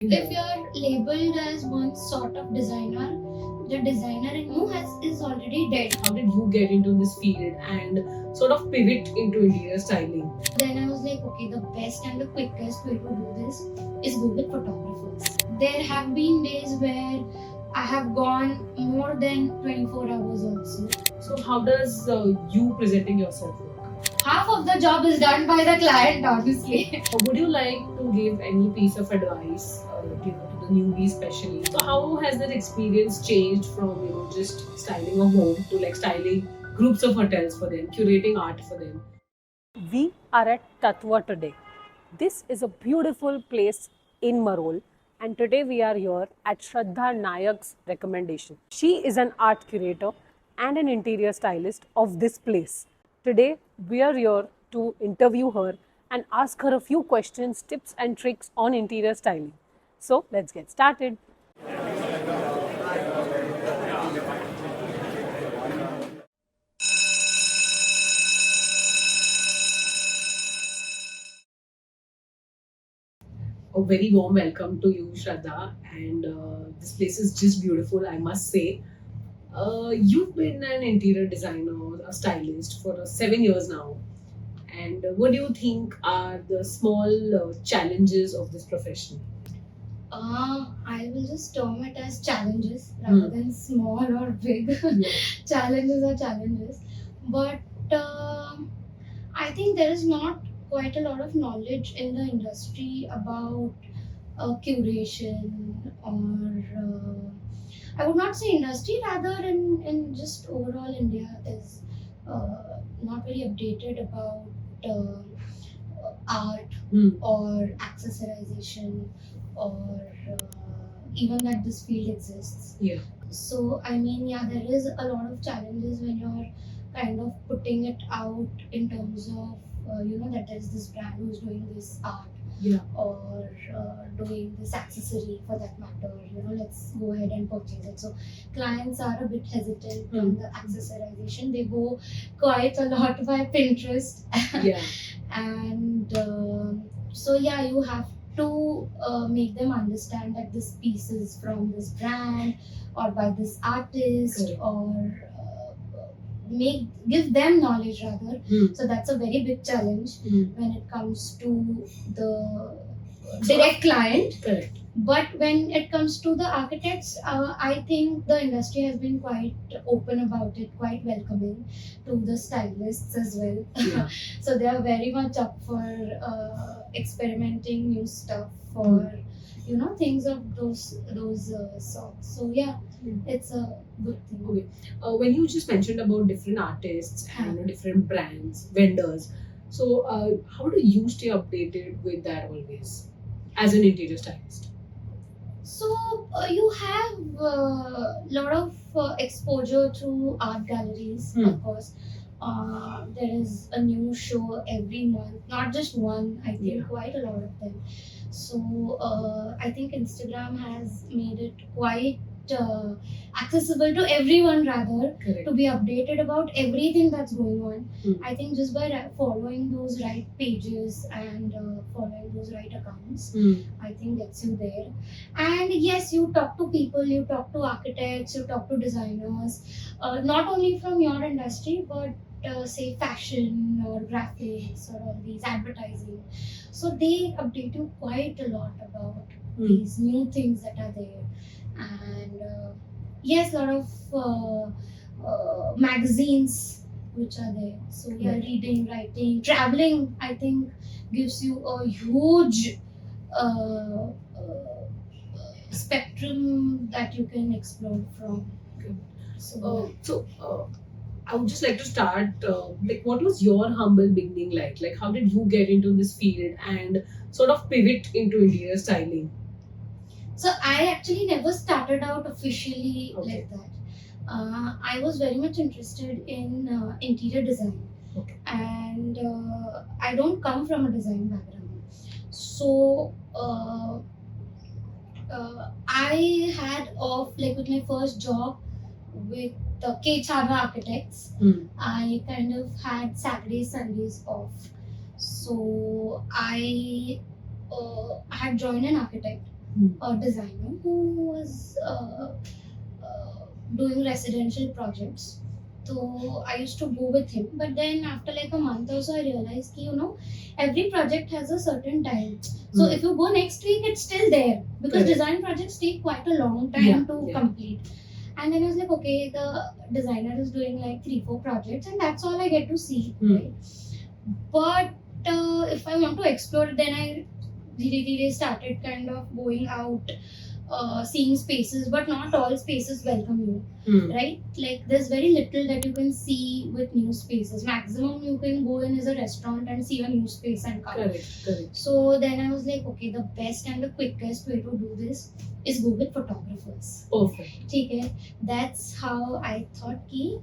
If you're labeled as one sort of designer, the designer in you is already dead. How did you get into this field and sort of pivot into interior styling? Then I was like, okay, the best and the quickest way to do this is go with photographers. There have been days where I have gone more than 24 hours also. So how does you presenting yourself work? Half of the job is done by the client, honestly. Would you like to give any piece of advice, to the newbies especially? So how has that experience changed from just styling a home to like styling groups of hotels for them, curating art for them? We are at Tattva today. This is a beautiful place in Marol, and today we are here at Shraddha Nayak's recommendation. She is an art curator and an interior stylist of this place. Today we are here to interview her and ask her a few questions, tips and tricks on interior styling. So let's get started. A very warm welcome to you, Shraddha. And this place is just beautiful, I must say. You've been an interior designer, a stylist for 7 years now. And what do you think are the small challenges of this profession? I will just term it as challenges rather than small or big. Yeah. Challenges are challenges. But I think there is not quite a lot of knowledge in the industry about curation or I would not say industry, rather in just overall India is not very updated about art or accessorization or even that this field exists. Yeah. So I mean, yeah, there is a lot of challenges when you're kind of putting it out in terms of that there's this brand who's doing this art. Yeah. Or doing this accessory for that matter, let's go ahead and purchase it. So clients are a bit hesitant on the accessorization. They go quite a lot by Pinterest. Yeah. And so yeah, you have to make them understand that this piece is from this brand or by this artist. Correct. Or give them knowledge rather. So that's a very big challenge when it comes to the direct client. Correct. But when it comes to the architects, I think the industry has been quite open about it, quite welcoming to the stylists as well. Yeah. So they are very much up for experimenting new stuff for things of those sorts. So yeah, it's a good thing. Okay. When you just mentioned about different artists and different brands, vendors, so how do you stay updated with that always as an interior stylist? So you have a lot of exposure to art galleries, of course. There is a new show every month, not just one, I think quite a lot of them. So I think Instagram has made it quite accessible to everyone rather. Correct. To be updated about everything that's going on. I think just by following those right pages and following those right accounts, I think gets you there. And yes, you talk to people, you talk to architects, you talk to designers, not only from your industry but say fashion or graphics or all these advertising. So they update you quite a lot about these new things that are there. And yes, a lot of magazines which are there. So yeah, reading, writing, traveling, I think gives you a huge spectrum that you can explore from. So I would just like to start. Like, what was your humble beginning like? Like, how did you get into this field and sort of pivot into interior styling? So I actually never started out officially like that. I was very much interested in interior design. Okay. And I don't come from a design background. So I had with my first job with the Chandra Architects, I kind of had Saturdays, Sundays off. So I had joined an architect a designer who was doing residential projects. So I used to go with him, but then after like a month or so, I realized that every project has a certain time. So if you go next week, it's still there because Correct. design projects take quite a long time Yeah, to yeah. complete. And then I was like, okay, the designer is doing like 3-4 projects, and that's all I get to see. Right? But if I want to explore, then I really started kind of going out, seeing spaces, but not all spaces welcome you, right? Like there's very little that you can see with new spaces. Maximum you can go in is a restaurant and see a new space and come. Correct. So then I was like, okay, the best and the quickest way to do this is go with photographers. Perfect. Okay, that's how I thought ki,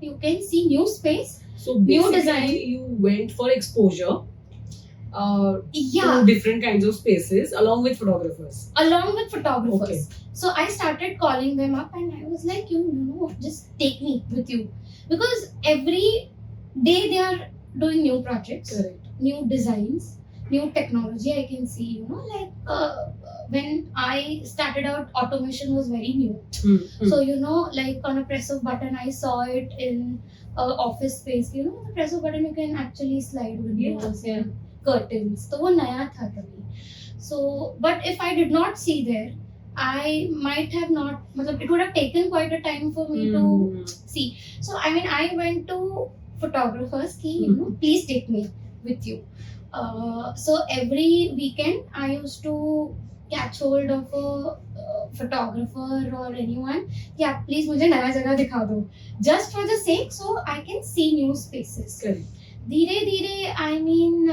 you can see new space. So New basically, design. you went for exposure Yeah, to different kinds of spaces along with photographers. along with photographers. Okay. So I started calling them up and I was like, you know what, just take me with you. Because every day they are doing new projects, Correct. new designs, new technology. I can see, when I started out, automation was very new. So, like on a press of button, I saw it in office space. The press of button, you can actually slide windows Yeah. and curtains. So, वो नया था तभी. So, but if I did not see there, I might have not, it would have taken quite a time for me to see. So, I mean, I went to photographers, please take me with you. So, every weekend, I used to catch hold of a photographer or anyone. Yeah, please, मुझे नया जगह दिखा दो. Just for the sake, so I can see new spaces. Correct. धीरे I mean,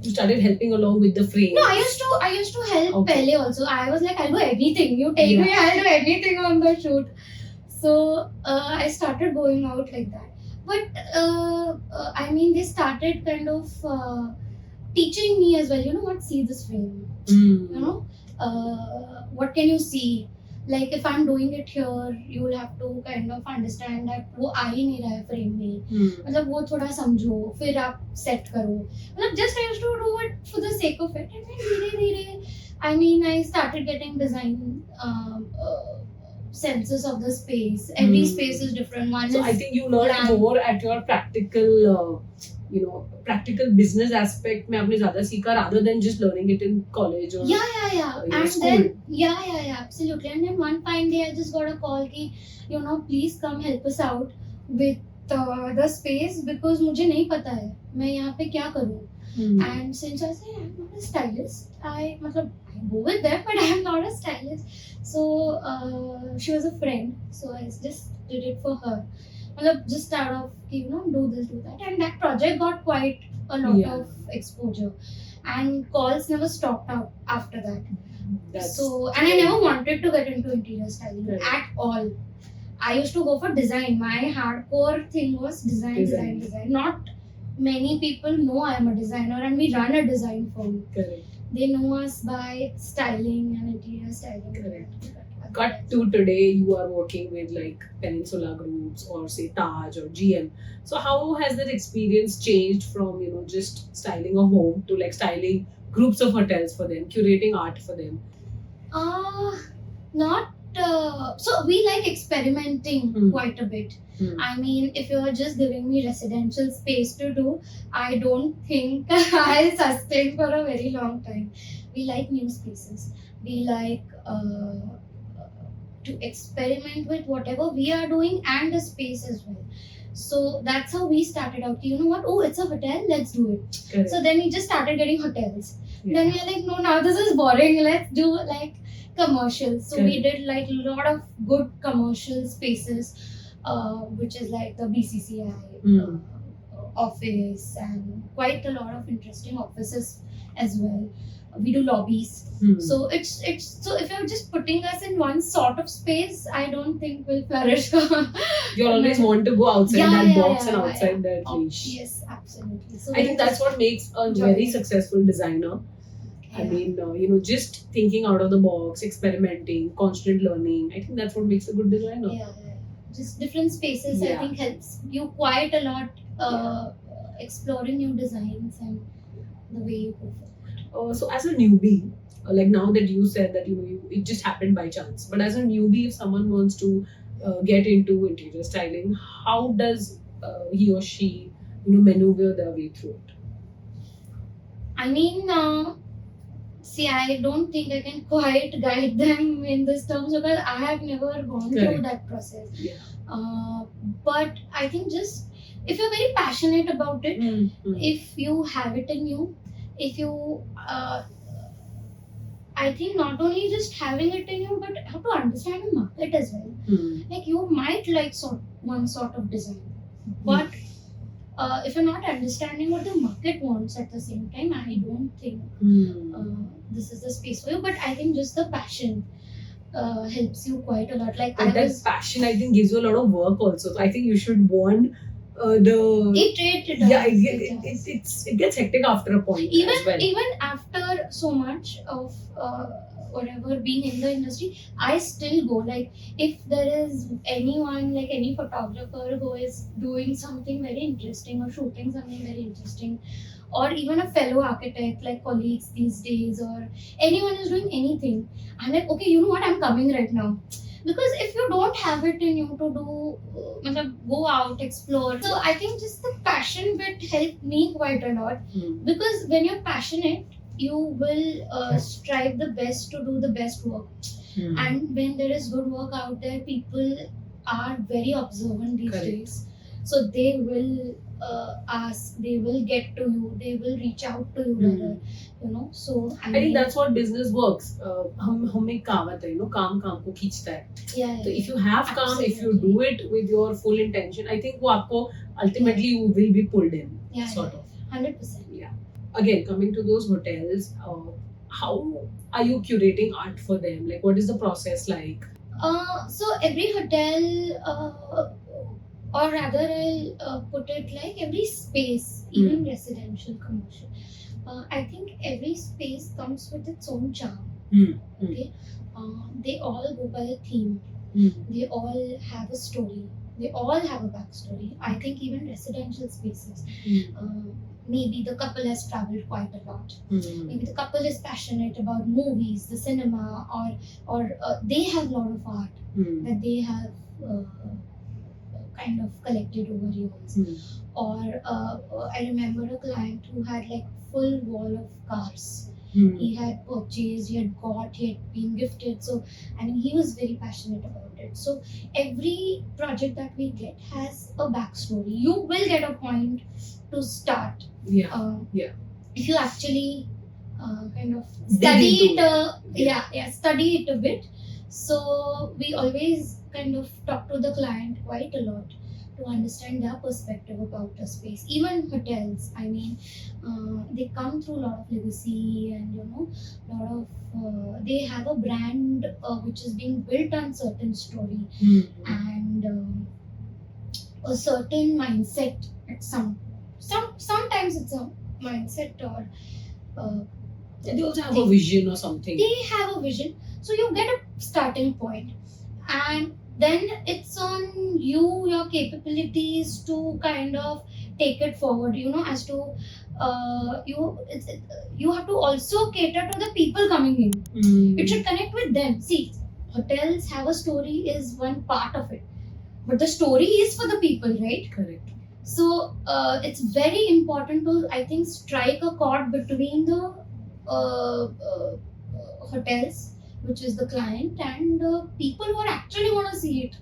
You started helping along with the frame. no, I used to help Okay. pehle also. I was like, I'll do anything. You take me, I'll do anything on the shoot. So I started going out like that. But I mean, they started kind of teaching me as well. You know what? See this frame. What can you see? Like if I'm doing it here, you will have to kind of understand that वो आ ही नहीं रहा है frame में. मतलब वो थोड़ा समझो, फिर आप set करो. मतलब just I used to do it for the sake of it, and then धीरे, I mean, I started getting design senses of the space. Every space is different. One So is I think you learned plan. more at your practical, practical business aspect में आपने ज़्यादा सीखा rather than just learning it in college or Yeah. And school. then, yeah, absolutely. And then one fine day, I just got a call कि, please come help us out with the space because मुझे नहीं पता है मैं यहाँ पे क्या करूँ. And since I said I'm not a stylist, I go with them, but I'm not a stylist. So she was a friend, so I just did it for her. Just start off, do this, do that, and that project got quite a lot Yeah. of exposure, and calls never stopped out after that. That's So, and I never wanted to get into interior styling Right. at all. I used to go for design. My hardcore thing was design. Not many people know I'm a designer, and we run a design firm. correct. They know us by styling and interior styling. Correct. Cut to today, you are working with like Peninsula Groups or say Taj or GM. So how has that experience changed from just styling a home to like styling groups of hotels for them, curating art for them? Not. So we like experimenting quite a bit. Hmm. I mean, if you are just giving me residential space to do, I don't think I'll sustain for a very long time. We like new spaces. We like to experiment with whatever we are doing and the space as well. So that's how we started out. You know what? Oh, it's a hotel. Let's do it. Correct. So then we just started getting hotels. Yeah. Then we are like, no, now this is boring. Let's do like commercials. So we did like a lot of good commercial spaces, which is like the BCCI office and quite a lot of interesting offices as well. We do lobbies. So it's so if you're just putting us in one sort of space, I don't think we'll flourish. You always want to go outside that box and outside that niche. Yes, absolutely. So I think that's what makes a very successful designer. Yeah. I mean, just thinking out of the box, experimenting, constant learning. I think that's what makes a good designer. Yeah. Just different spaces, Yeah. I think helps you quite a lot exploring new designs and the way you go for it. So as a newbie, like now that you said that it just happened by chance, but as a newbie, if someone wants to get into interior styling, how does he or she maneuver their way through it? I mean, see, I don't think I can quite guide them in this terms because I have never gone through Correct. that process. Yeah. But I think just if you're very passionate about it, if you have it in you, if you, I think not only just having it in you, but have to understand the market as well. Like you might like one sort of design, but if you're not understanding what the market wants at the same time, I don't think this is the space for you. But I think just the passion helps you quite a lot. Like But that passion, I think, gives you a lot of work also. So I think you should warn the. It Yeah, does. it gets hectic after a point as well. Even after so much of whatever being in the industry, I still go. Like if there is anyone, like any photographer who is doing something very interesting or shooting something very interesting, or even a fellow architect like colleagues these days, or anyone is doing anything, I'm like, okay, you know what, I'm coming right now. Because if you don't have it in you to do, go out, explore. So I think just the passion bit helped me quite a lot. Because when you're passionate, you will strive the best to do the best work. And when there is good work out there, people are very observant these Correct. days. So they will ask, they will get to you, they will reach out to you rather, So I think that's what business works. हम एक कहावत है, काम काम को खींचता है. yeah, So if you have calm, if you absolutely. do it with your full intention, I think वो आपको ultimately you will be pulled in, sort of. 100%. Yeah. Again, coming to those hotels, how are you curating art for them? Like, what is the process like? So every hotel, or rather I'll put it like every space, even residential, commercial, I think every space comes with its own charm. Okay, they all go by a theme. They all have a story. They all have a backstory. I think even residential spaces, maybe the couple has traveled quite a lot. Maybe the couple is passionate about movies, the cinema, or they have a lot of art that they have kind of collected over years. Or I remember a client who had like full wall of cars. He had purchased, he had got, he had been gifted. So I mean, he was very passionate about it. So every project that we get has a backstory. You will get a point to start. Yeah. If you actually kind of Dig study into it, study it a bit. So we always kind of talk to the client quite a lot to understand their perspective about the space. Even hotels, I mean, they come through a lot of legacy and lot of they have a brand which is being built on certain story and a certain mindset. At sometimes it's a mindset or. They also have a vision or something. They have a vision, so you get a starting point, and then it's on you, your capabilities to kind of take it forward. As to you have to also cater to the people coming in. It should connect with them. See, hotels have a story is one part of it, but the story is for the people, right? Correct. So it's very important to, I think, strike a chord between the hotels, which is the client, and the people who are actually going to see it,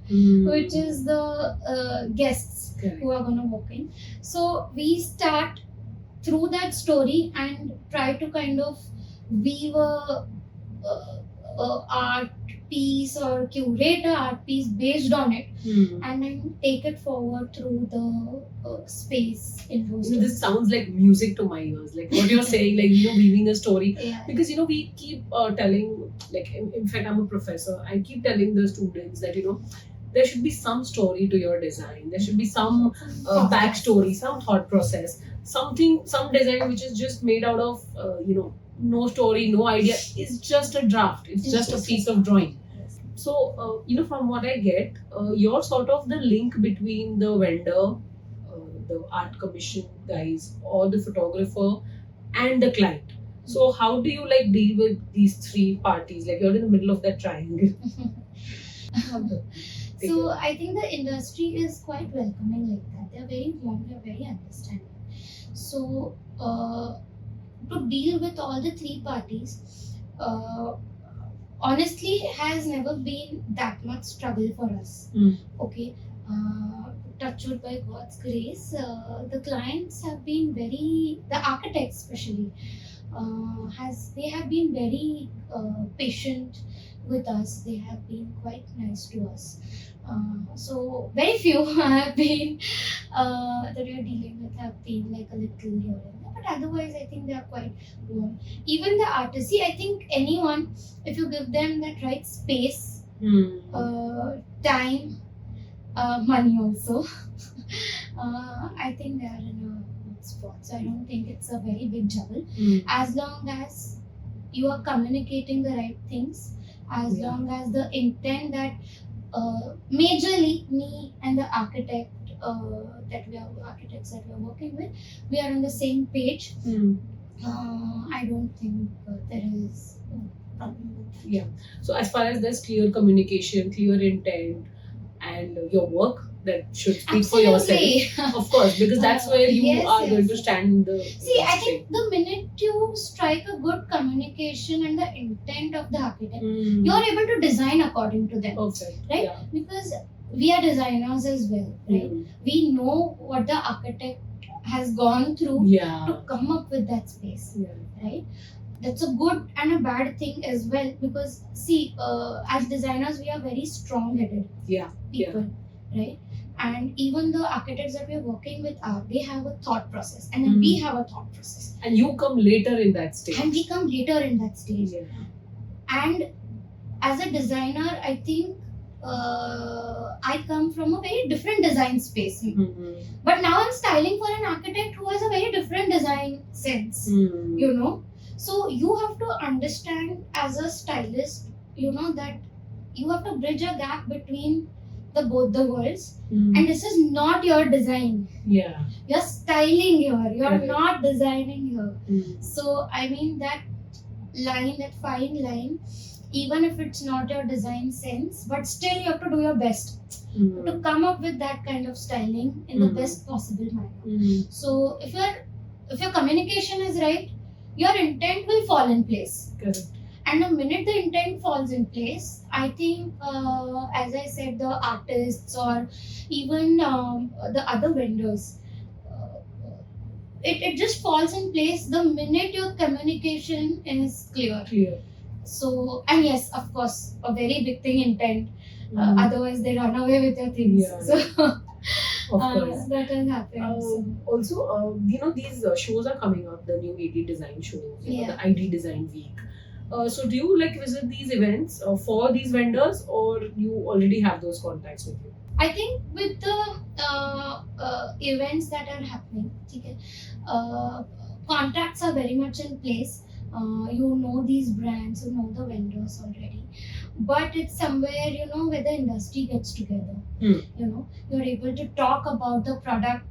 which is the guests. Correct. Who are going to walk in. So we start through that story and try to kind of weave a art piece or curate a art piece based on it, and then take it forward through the space in those. This sounds like music to my ears. Like what you're saying, like weaving a story. Yeah. Because we keep telling, like in fact, I'm a professor. I keep telling the students that there should be some story to your design. There should be some backstory, some thought process, some design which is just made out of no story, no idea. It's just a draft. It's just a piece of drawing. Yes. So from what I get, you're sort of the link between the vendor, the art commission guys, or the photographer, and the client. So how do you like deal with these three parties? Like you're in the middle of that triangle. So I think the industry is quite welcoming like that. They're very warm, they're very understanding. So to deal with all the three parties, honestly, has never been that much struggle for us. Okay. Touch wood, by God's grace, the clients have been the architects especially, they have been very patient with us. They have been quite nice to us. So very few have been that we are dealing with have been like a little here and there, but otherwise I think they are quite warm. Even the artists, see, I think anyone, if you give them that right space, time, money also, I think they are in a good spot. So I don't think it's a very big trouble. As long as you are communicating the right things, as long as the intent that majorly me and the architects that we are working with, we are on the same page. I don't think there is a problem with that. Yeah. So as far as there's clear communication, clear intent, and your work that should speak for yourself, of course, because that's where you are going to stand in the See, I think the minute you strike a good communication and the intent of the architect, you're able to design according to them. Perfect. Right? Yeah. Because we are designers as well, right? We know what the architect has gone through to come up with that space, right? That's a good and a bad thing as well, because see, as designers we are very strong-headed people, right? And even the architects that we are working with they have a thought process, and then we have a thought process. And you come later in that stage. And we come later in that stage. And as a designer, I think I come from a very different design space. But now I'm styling for an architect who has a very different design sense, you know. So you have to understand as a stylist, you know, that you have to bridge a gap between both the worlds. And this is not your design. You're styling here. You're not designing here. So I mean that line, that fine line, even if it's not your design sense, but still you have to do your best to come up with that kind of styling in the best possible manner. So if your communication is right, your intent will fall in place. Correct. And the minute the intent falls in place, I think, as I said, the artists or even the other vendors, it just falls in place the minute your communication is clear. So, and yes, of course, a very big thing, intent. Otherwise, they run away with your things. So, of course. that has happened. Also, you know, these shows are coming up, the new AD design shows, you know, the ID design week. So do you like visit these events for these vendors, or you already have those contacts with you? I think with the events that are happening, contacts are very much in place. You know these brands, you know the vendors already, but it's somewhere, you know, where the industry gets together. You know, you're able to talk about the product,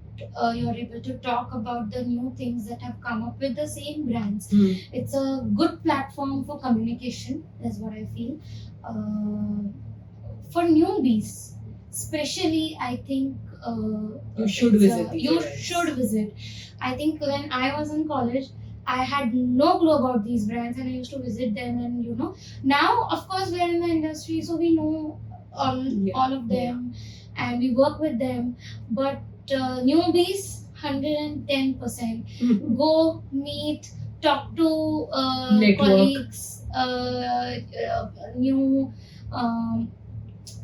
you're able to talk about the new things that have come up with the same brands. It's a good platform for communication, is what I feel. For newbies especially, I think you should visit. Should visit. I think when I was in college, I had no clue about these brands, and I used to visit them. And you know, now of course we're in the industry, so we know all of them, and we work with them. But newbies, 110%. Go meet, talk to colleagues, new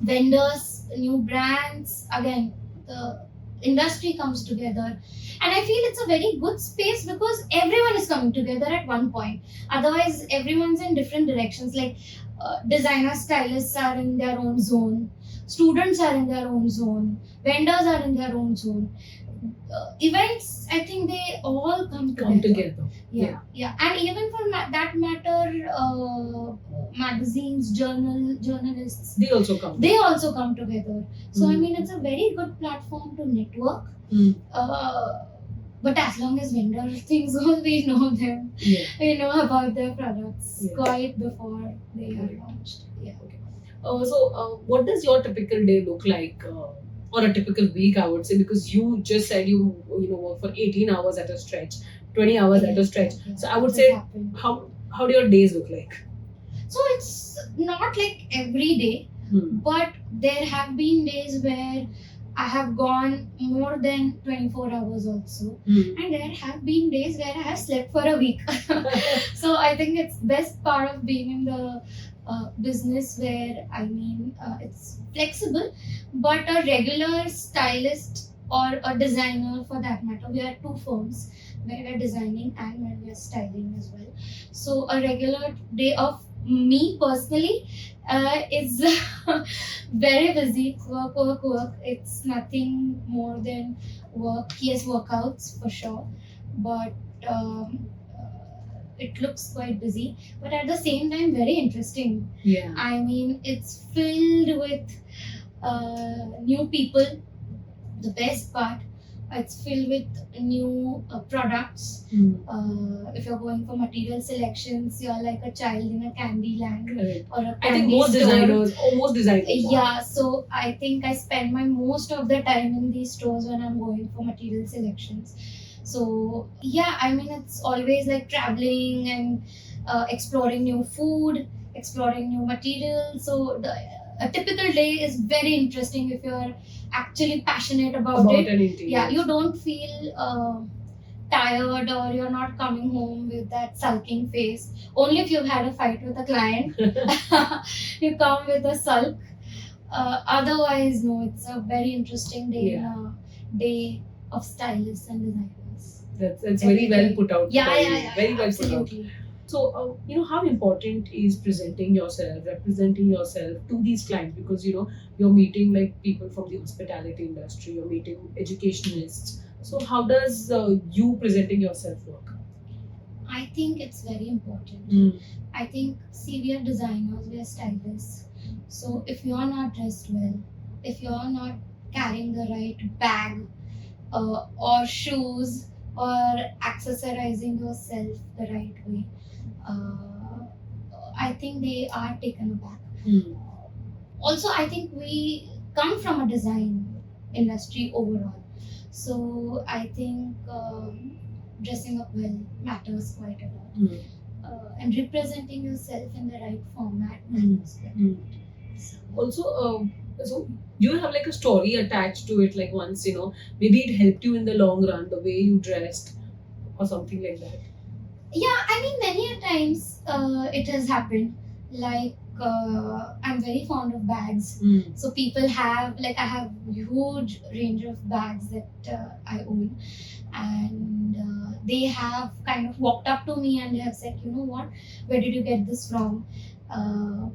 vendors, new brands. Again, the industry comes together, and I feel it's a very good space because everyone is coming together at one point. Otherwise, everyone's in different directions. Like designers, stylists are in their own zone, students are in their own zone, vendors are in their own zone. Events, I think they all come together. Yeah. And even for that matter, magazines, journalists, they also come together. So I mean, it's a very good platform to network. But as long as vendor things go, we know them. Yeah. We know about their products Yeah. quite before they are Okay. launched. Yeah. What does your typical day look like, or a typical week? I would say, because you just said you work for 18 hours at a stretch, 20 hours at a stretch. Yeah, So I would it say, has happened. how do your days look like? So it's not like every day, Hmm. but there have been days where I have gone more than 24 hours also. Hmm. And there have been days where I have slept for a week. So I think it's best part of being in the business where it's flexible, but a regular stylist or a designer for that matter, we are two firms where we're designing and where we're styling as well. So a regular day of me personally is very busy. Work. It's nothing more than work. Yes, workouts for sure, but it looks quite busy. But at the same time, very interesting. Yeah. I mean, it's filled with new people. The best part, it's filled with new products. Hmm. If you're going for material selections, you're like a child in a candy land Correct. or a I think candy most store. designers. Yeah, so I think I spend my most of the time in these stores when I'm going for material selections. So yeah, I mean, it's always like traveling and exploring new food, exploring new materials. So a typical day is very interesting if you're actually passionate about it. an interior. Yeah, you don't feel tired or you're not coming home with that sulking face. Only if you've had a fight with a client, you come with a sulk. Otherwise, no, it's a very interesting day in a day of stylists and designers. That's very well put out. Yeah, by you. yeah, Very well put out. absolutely. So, how important is presenting yourself, representing yourself to these clients? Because, you're meeting like people from the hospitality industry, you're meeting educationalists. So, how does you presenting yourself work? I think it's very important. Mm. I think, see, we are designers, we are stylists. So, if you're not dressed well, if you're not carrying the right bag or shoes or accessorizing yourself the right way, I think they are taken aback. Mm. Also, I think we come from a design industry overall. So, I think dressing up well matters quite a lot. Mm. And representing yourself in the right format Mm. matters quite a Mm. lot. So, Also, so you have like a story attached to it, like once, maybe it helped you in the long run, the way you dressed or something like that. yeah, I mean, many a times it has happened. Like, I'm very fond of bags. Mm. So people have, like, I have huge range of bags that I own, and they have kind of walked up to me and they have said, you know what, where did you get this from? Uh,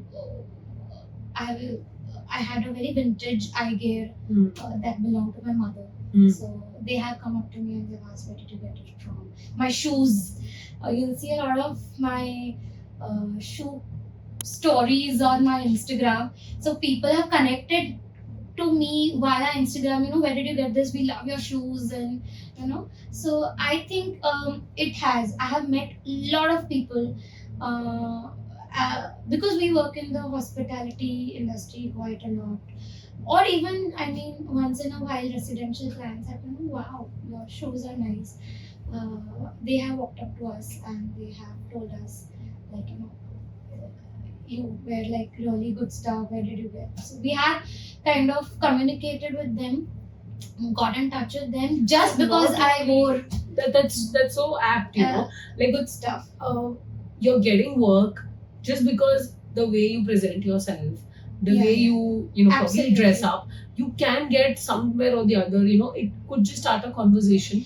I had a very vintage eye gear Mm. that belonged to my mother. Mm. So they have come up to me and they've asked, where did you get it from? My shoes. You'll see a lot of my shoe stories on my Instagram. So people have connected to me via Instagram, where did you get this? We love your shoes, and. So I think it has. I have met a lot of people because we work in the hospitality industry quite a lot. Or even, I mean, once in a while, residential clients have been, wow, your shoes are nice. They have walked up to us and they have told us, like, you wear like really good stuff, where did you get? So we have kind of communicated with them, got in touch with them just because I wore That's so apt, like good stuff. You're getting work just because the way you present yourself, the Yeah, way yeah. you probably Absolutely. dress up, you can get somewhere or the other. It could just start a conversation.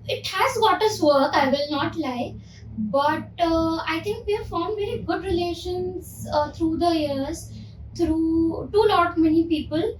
It has got us work, I will not lie, but I think we have formed very good relations through the years, through to lot many people,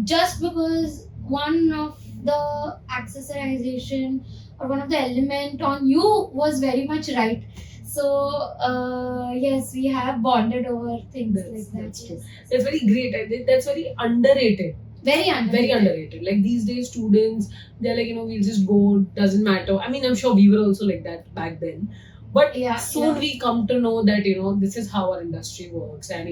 just because one of the accessorization or one of the element on you was very much right. So yes, we have bonded over things like that. That's true. Yes. That's very great. I think that's very underrated. Very underrated. Very underrated. Like these days, students, they're like, we'll just go, doesn't matter. I mean, I'm sure we were also like that back then. But Yeah, soon yeah. we come to know that, this is how our industry works. And,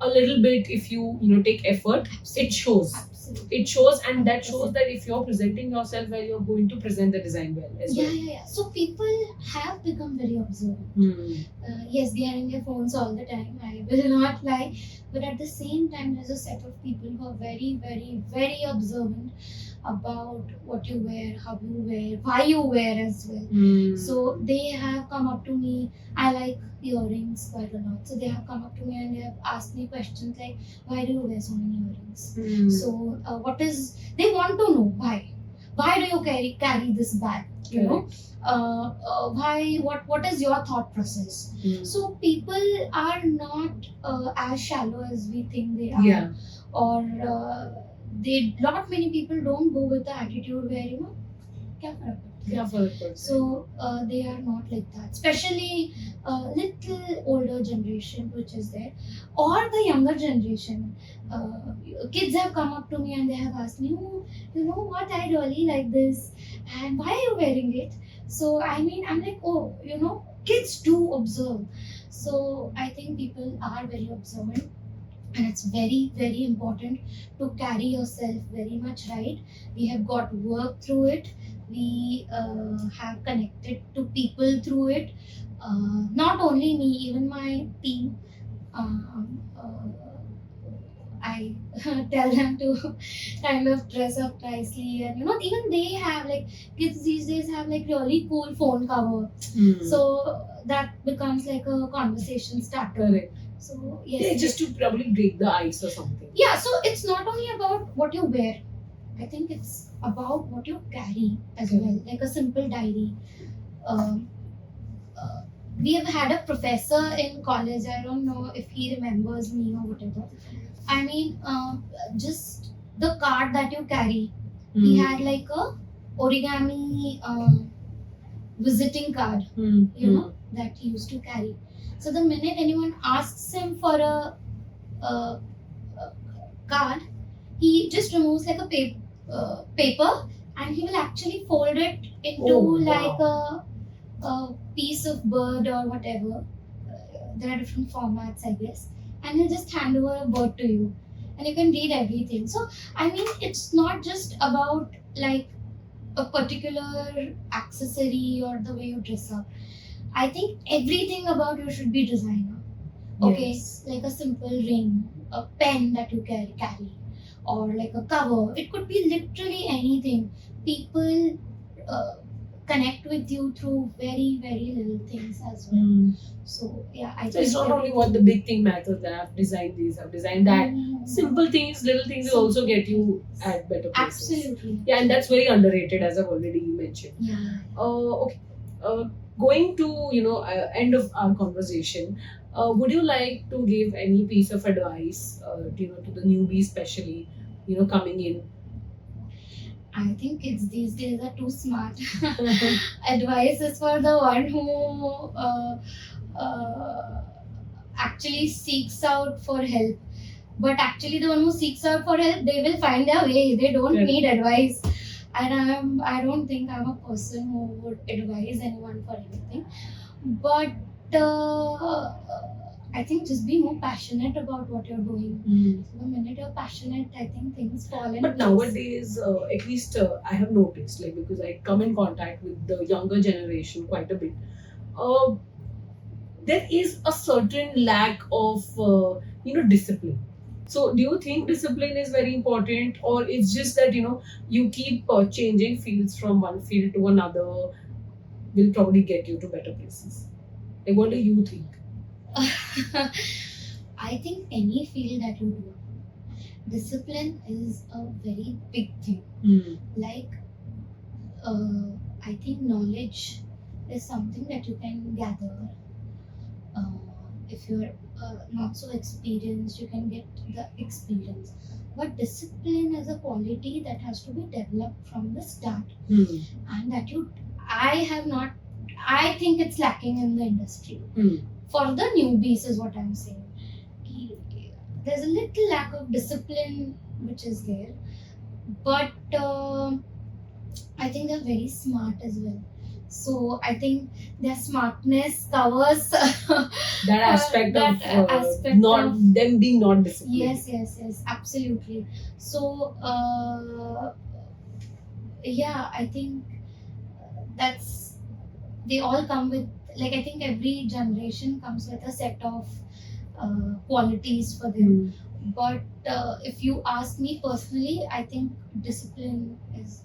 a little bit, if you, take effort, it shows. Absolutely. It shows, and that shows that if you're presenting yourself well, you're going to present the design well as well. Yeah. So people have become very observant. Yes, they are in their phones all the time. I will not lie, but at the same time, there's a set of people who are very, very, very observant about what you wear, how you wear, why you wear as well. So they have come up to me. I like earrings quite a lot. So they have come up to me and they have asked me questions like, why do you wear so many earrings? So they want to know why. Why do you carry this bag? You know, why? What is your thought process? So people are not as shallow as we think they are, Yeah. or lot many people don't go with the attitude where kya farak padta hai? Yeah, for the So they are not like that, especially little older generation which is there, or the younger generation. Kids have come up to me and they have asked me, oh, you know what, I really like this, and why are you wearing it? So I'm like, oh, kids do observe. So I think people are very observant, and it's very, very important to carry yourself very much right. We have got work through it. We have connected to people through it. Not only me, even my team. I tell them to kind of dress up nicely, and even they have like kids these days have like really cool phone cover. So that becomes like a conversation starter. Correct. So yes, Yeah, just to probably break the ice or something. yeah. So it's not only about what you wear. I think it's about what you carry as well, like a simple diary. Um, we have had a professor in college. I don't know if he remembers me or whatever. Just the card that you carry. He had like a origami visiting card, that he used to carry. So the minute anyone asks him for a card, he just removes like a paper, and he will actually fold it into like a piece of bird or whatever. There are different formats, I guess, and he'll just hand over a bird to you, and you can read everything. So it's not just about like a particular accessory or the way you dress up. I think everything about you should be designer. Okay, Yes. like a simple ring, a pen that you carry, or like a cover. It could be literally anything. People connect with you through very, very little things as well. So yeah, I So it's not only what the big thing matters that I've designed this, I've designed that. Simple things, little things will also get you at better places. Absolutely. Yeah, and that's very underrated, as I've already mentioned. Yeah. Okay. Going to end of our conversation, would you like to give any piece of advice to the newbies, especially coming in? I think kids these days are too smart. Advice is for the one who actually seeks out for help. But actually, the one who seeks out for help, they will find their way. They don't need advice. And I don't think I'm a person who would advise anyone for anything. But I think just be more passionate about what you're doing. So the minute you're passionate, I think things fall in But place. nowadays, at least I have noticed, like because I come in contact with the younger generation quite a bit, there is a certain lack of discipline. So do you think discipline is very important, or it's just that you keep changing fields from one field to another will probably get you to better places? Like, what do you think? I think any field that you do, discipline is a very big thing. Like, I think knowledge is something that you can gather. If you're not so experienced, you can get the experience. But discipline is a quality that has to be developed from the start, and that I think it's lacking in the industry. For the newbies is what I'm saying. There's a little lack of discipline which is there. But I think they're very smart as well. So I think their smartness covers That aspect that of aspect not of them being not disciplined. yes, absolutely. So yeah, I think that's they all come with, like, I think every generation comes with a set of qualities for them. But if you ask me personally, I think discipline is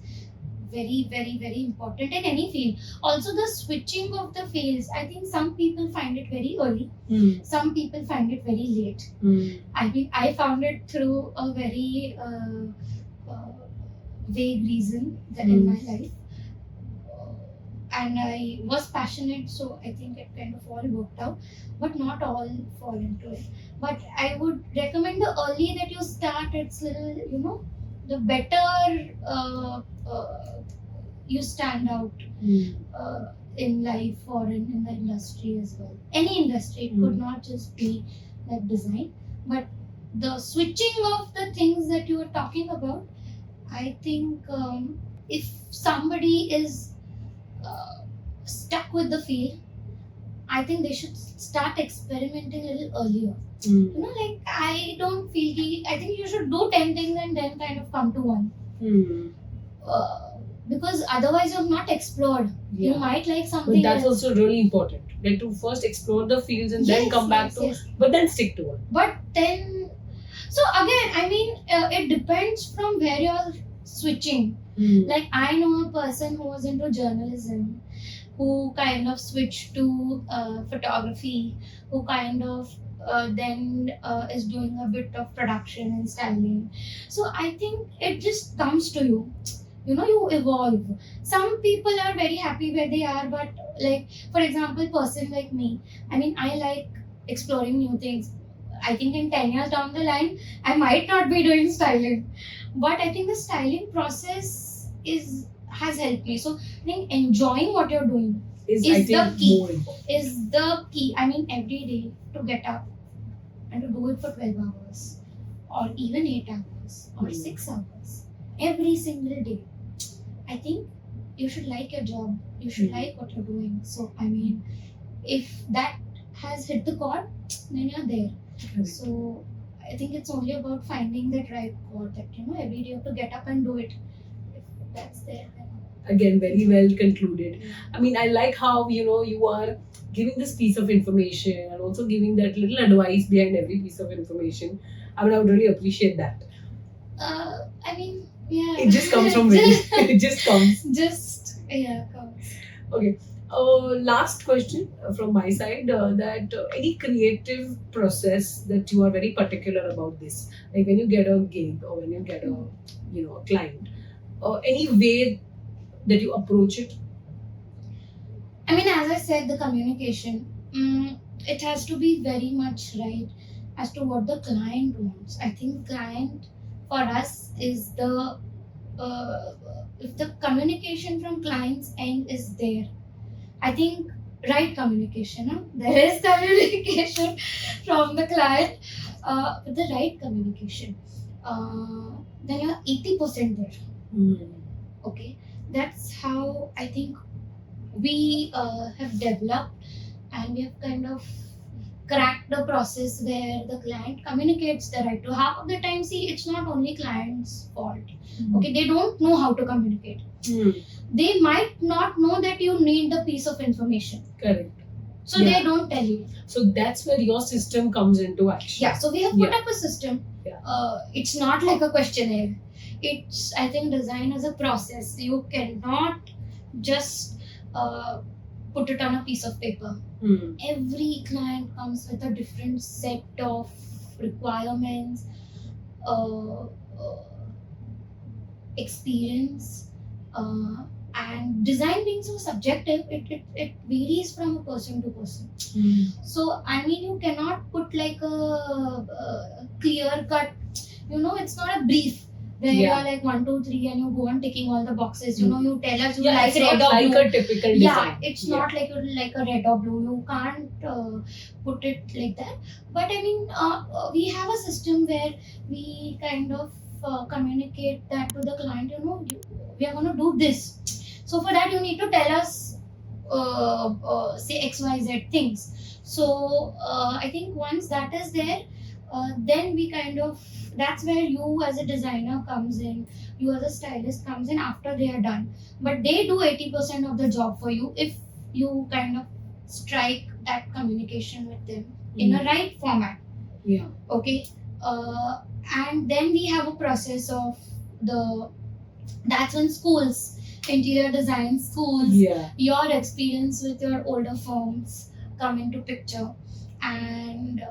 very important in any field. Also, the switching of the fields, I think some people find it very early, some people find it very late. I mean, I found it through a very vague reason that in my life. And I was passionate, so I think it kind of all worked out, but not all fall into it. But I would recommend the early that you start, it's little, the better you stand out in life or in the industry as well. Any industry, it could not just be like design, but the switching of the things that you were talking about, I think if somebody is stuck with the field, I think they should start experimenting a little earlier. Like, I don't feel I think you should do 10 things and then kind of come to one. Because otherwise you've not explored. You might like something But that's else. also really important. That to first explore the fields and then come back to, but then stick to it. But then, so again, I mean, it depends from where you're switching. Like, I know a person who was into journalism, who kind of switched to photography, who kind of then is doing a bit of production and styling. So I think it just comes to you. You evolve. Some people are very happy where they are, but, like, for example, person like me, I mean, I like exploring new things. I think in 10 years down the line, I might not be doing styling, but I think the styling process has helped me. So I think enjoying what you're doing is the key. More important. Is the key. I mean, every day to get up and to do it for 12 hours or even 8 hours or 6 hours every single day. I think you should like your job. You should like what you're doing. So, I mean, if that has hit the chord, then you're there. So, I think it's only about finding that right chord that, every day you have to get up and do it. If that's there, then. Again, very well concluded. I mean, I like how, you are giving this piece of information and also giving that little advice behind every piece of information. I mean, I would really appreciate that. I mean, yeah. It just comes from within. It just comes. Comes. Okay. Last question from my side, that any creative process that you are very particular about this, like when you get a gig or when you get a client, any way that you approach it? I mean, as I said, the communication, it has to be very much right as to what the client wants. I think client for us is the if the communication from client's end is there, I think right communication. There is communication from the client, with the right communication. Then you're 80% there. Okay, that's how I think we have developed, and we have kind of cracked the process where the client communicates the right to. Half of the time, see, it's not only client's fault. Okay, they don't know how to communicate. They might not know that you need the piece of information. Correct. So they don't tell you. So that's where your system comes into action. Yeah, so we have put up a system. Yeah. It's not like a questionnaire. It's, I think, design as a process. You cannot just put it on a piece of paper. Every client comes with a different set of requirements, experience, and design being so subjective, it varies from a person to person. So I mean, you cannot put like a clear cut, it's not a brief where you are like 1, 2, 3 and you go on ticking all the boxes. You tell us you like it's red not or like blue. a typical design. Yeah, it's not like you like a red or blue. You can't put it like that. But I mean, we have a system where we kind of communicate that to the client, we are going to do this. So for that, you need to tell us, say XYZ things. So I think once that is there, then we kind of, that's where you as a designer comes in, you as a stylist comes in after they are done. But they do 80% of the job for you if you kind of strike that communication with them in a right format. Yeah. Okay. And then we have a process of that's when schools, interior design schools, Yeah. your experience with your older firms come into picture, and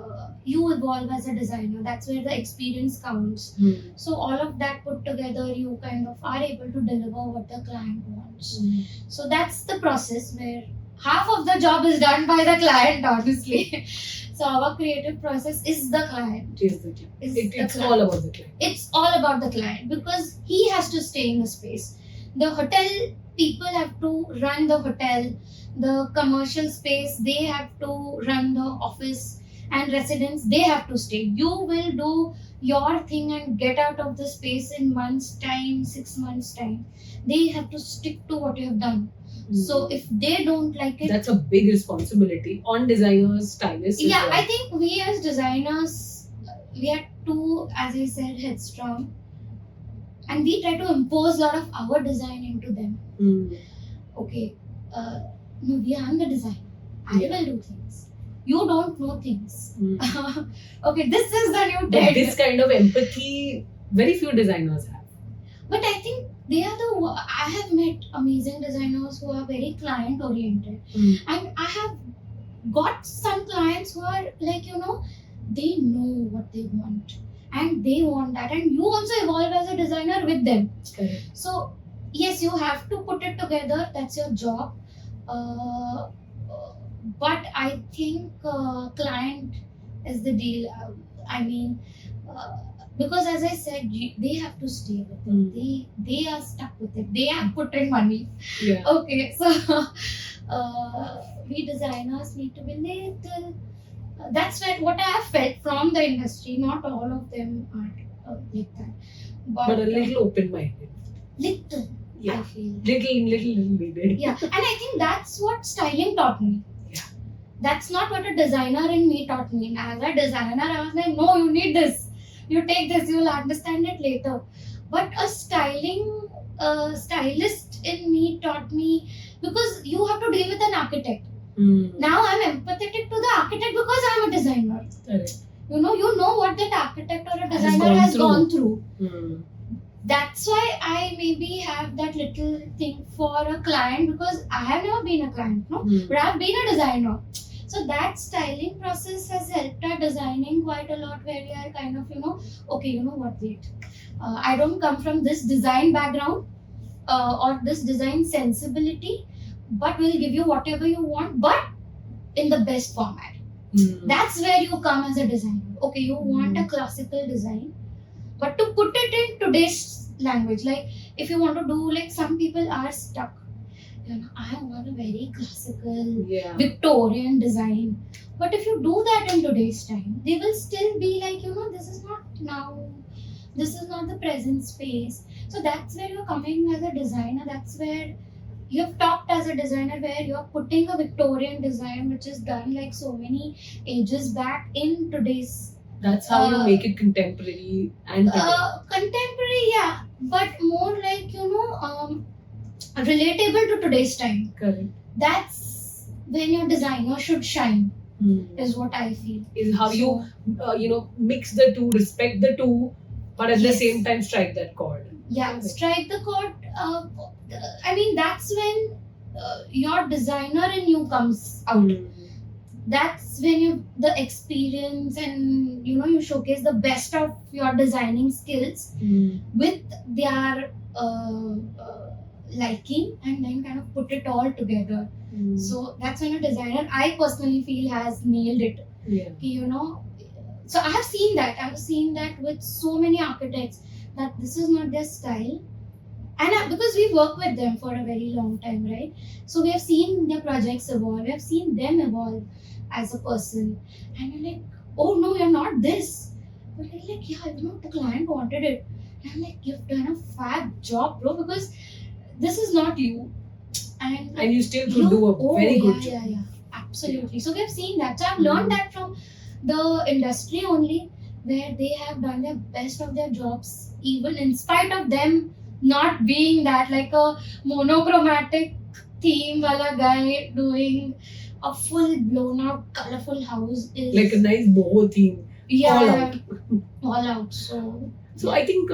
you evolve as a designer. That's where the experience counts. So all of that put together, you kind of are able to deliver what the client wants. So that's the process where half of the job is done by the client, honestly. So our creative process is the client. Is the client. It's client. all about the client. It's all about the client because he has to stay in the space. The hotel people have to run the hotel. The commercial space, they have to run the office, and residents, they have to stay. You will do your thing and get out of the space in months time, 6 months time. They have to stick to what you have done. So if they don't like it, that's a big responsibility on designers, stylists. Yeah, I think we as designers, we are too, as I said, headstrong, and we try to impose a lot of our design into them. Okay, no, I'm the designer. I will do things. You don't know things. Okay, this is the new But trend. this kind of empathy, very few designers have. But I think they are I have met amazing designers who are very client oriented, and I have got some clients who are like, they know what they want and they want that, and you also evolve as a designer with them. Correct. So yes, you have to put it together. That's your job. But I think client is the deal. Because as I said, they have to stay with it. They are stuck with it. They have put in money. Yeah. Okay, so we designers need to be little. That's what I have felt from the industry. Not all of them are like that, but a little open-minded. Little. Yeah. I feel. Little needed. Yeah, and I think that's what styling taught me. Yeah. That's not what a designer in me taught me. As a designer, I was like, no, you need this. You take this, you will understand it later. But a stylist in me taught me, because you have to deal with an architect. Now I'm empathetic to the architect because I'm a designer. Correct. You know what that architect or a designer has gone through. That's why I maybe have that little thing for a client, because I have never been a client, but I've been a designer. So that styling process has helped our designing quite a lot, where we are kind of, okay, wait. I don't come from this design background or this design sensibility, but we'll give you whatever you want, but in the best format. That's where you come as a designer. Okay, you want a classical design, but to put it in today's language, like if you want to do, like some people are stuck, I want a very classical Victorian design, but if you do that in today's time, they will still be like, this is not now, this is not the present space. So that's where you're coming as a designer. That's where you've talked as a designer, where you're putting a Victorian design which is done like so many ages back in today's. That's how you make it contemporary and contemporary, yeah, but more like relatable to today's time. Correct. That's when your designer should shine. Is what I feel. Is how you mix the two, respect the two, but at the same time strike that chord. Yeah, strike the chord. That's when your designer in you comes out. That's when the experience and you showcase the best of your designing skills with their liking, and then kind of put it all together. So that's when a designer, I personally feel, has nailed it. So I have seen that with so many architects, that this is not their style, and because we work with them for a very long time, right? So we have seen their projects evolve, we have seen them evolve as a person, and you're like, oh no, you're not this, but you're like, yeah, the client wanted it. And I'm like, you've done a fab job, bro, because this is not you. And you still could do a very good job. Yeah, absolutely. So we've seen that. So I've learned that from the industry only, where they have done their best of their jobs, even in spite of them not being that like a monochromatic theme wala guy doing a full blown out colorful house is Like a nice boho theme. yeah, all out. So I think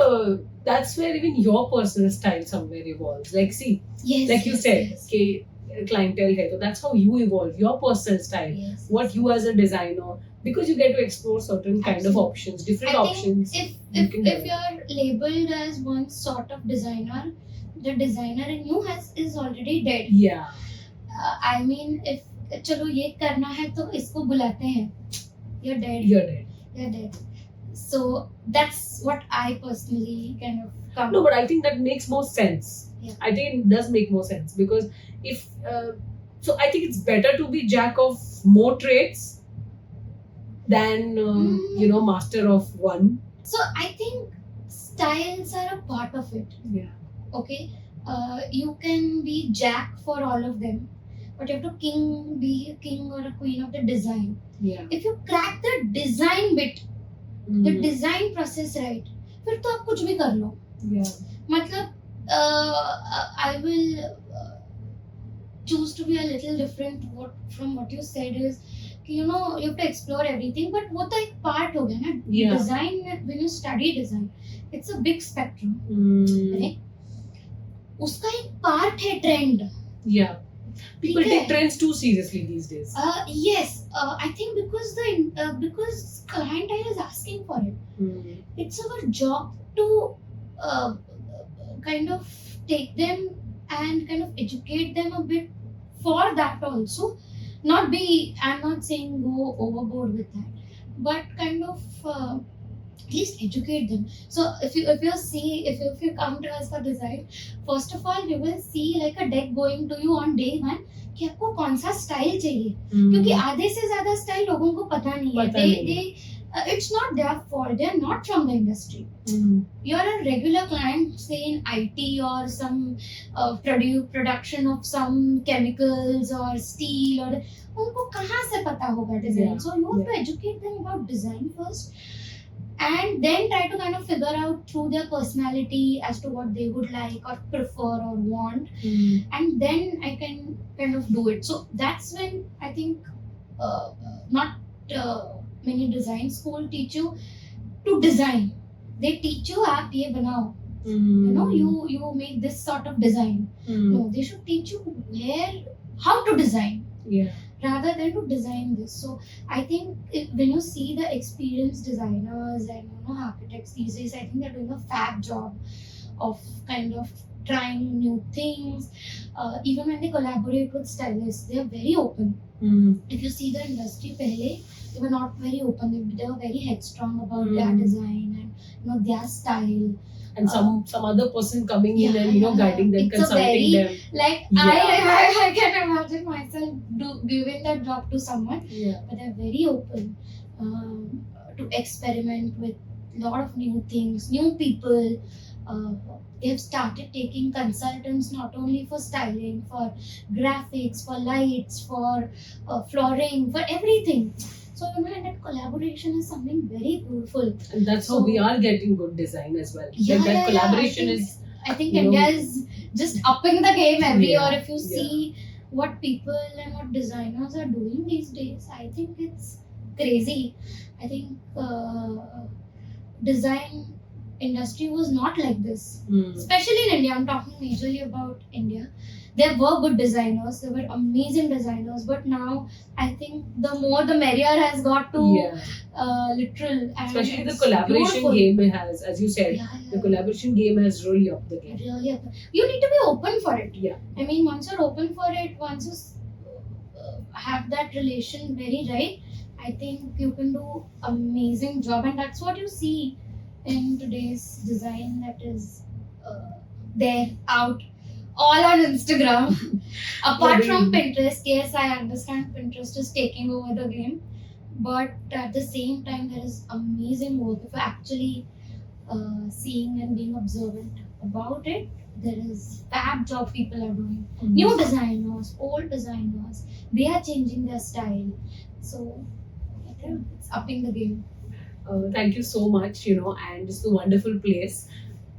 that's where even your personal style somewhere evolves. Like, see, yes, like you said, okay, clientele hai, so that's how you evolve your personal style. yes, What you as a designer, because you get to explore certain kind of Absolutely. options, different I think options. if you if, can if develop. you're labeled as one sort of designer, the designer in you is already dead. Yeah. I mean, if चलो ये करना है तो इसको बुलाते हैं, you're dead. You're dead. So that's what I personally kind of come. No, but I think that makes more sense. Yeah. I think it does make more sense because if so, I think it's better to be jack of more trades than master of one. So I think styles are a part of it. Yeah. Okay, you can be jack for all of them, but you have to be a king or a queen of the design. Yeah. If you crack the design bit, the design process right, फिर तो आप कुछ भी कर लो. Yeah. मतलब I will choose to be a little different from what you said is कि you have to explore everything, but वो तो एक part हो गया ना. Yeah. Design, when you study design, it's a big spectrum. Right? उसका एक part है trend. Yeah. People take trends too seriously these days. Yes, I think because clientele is asking for it. It's our job to kind of take them and kind of educate them a bit for that also. I'm not saying go overboard with that, but kind of at least educate them. So if you come to us for design, first of all you will see like a deck going to you on day one कि आपको कौन सा style चाहिए, क्योंकि आधे से ज्यादा style लोगों को पता नहीं है. It's not their fault, they're not from the industry. You're a regular client, say in IT or some production of some chemicals or steel, or उनको कहाँ से पता होगा design? So you have to educate them about design first, and then try to kind of figure out through their personality as to what they would like or prefer or want, and then I can kind of do it. So that's when I think not many design school teach you to design. They teach you आप ये बनाओ. You make this sort of design. No, they should teach you how to design. Yeah. Rather than to design this. So I think when you see the experienced designers and architects these days, I think they're doing a fab job of kind of trying new things. Even when they collaborate with stylists, they are very open. If you see the industry pehle, they were not very open. They were very headstrong about their design and their style. And some other person coming in and guiding them, it's consulting them. Like I can imagine myself giving that job to someone. Yeah. But they're very open to experiment with a lot of new things, new people. They have started taking consultants not only for styling, for graphics, for lights, for flooring, for everything. So and that collaboration is something very beautiful. And that's how we are getting good design as well. Yeah, Collaboration I think India is just upping the game every year. If you Yeah. see what people and what designers are doing these days, I think it's crazy. I think design industry was not like this, especially in India. I'm talking majorly about India. There were good designers, there were amazing designers, but now I think the more the merrier has got to literal. And especially the it's collaboration beautiful. game has, as you said, Yeah. the collaboration game has really upped the game. Really, you need to be open for it. Yeah. I mean, once you're open for it, once you have that relation very right, I think you can do amazing job, and that's what you see in today's design that is there out all on Instagram. Apart from Pinterest, yes, I understand Pinterest is taking over the game, but at the same time, there is amazing work if you actually seeing and being observant about it. There is fab job people are doing. New designers, old designers, they are changing their style. So I think it's upping the game. Thank you so much, and it's a wonderful place.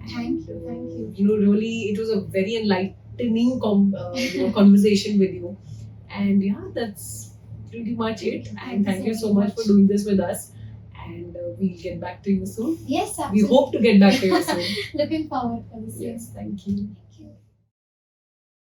Thank you, thank you. Really, it was a very enlightening conversation with you. And yeah, that's pretty much it. And thank you so much for doing this with us. And we'll get back to you soon. Yes, We absolutely. hope to get back to you soon. Looking forward for this. Yes, thank you.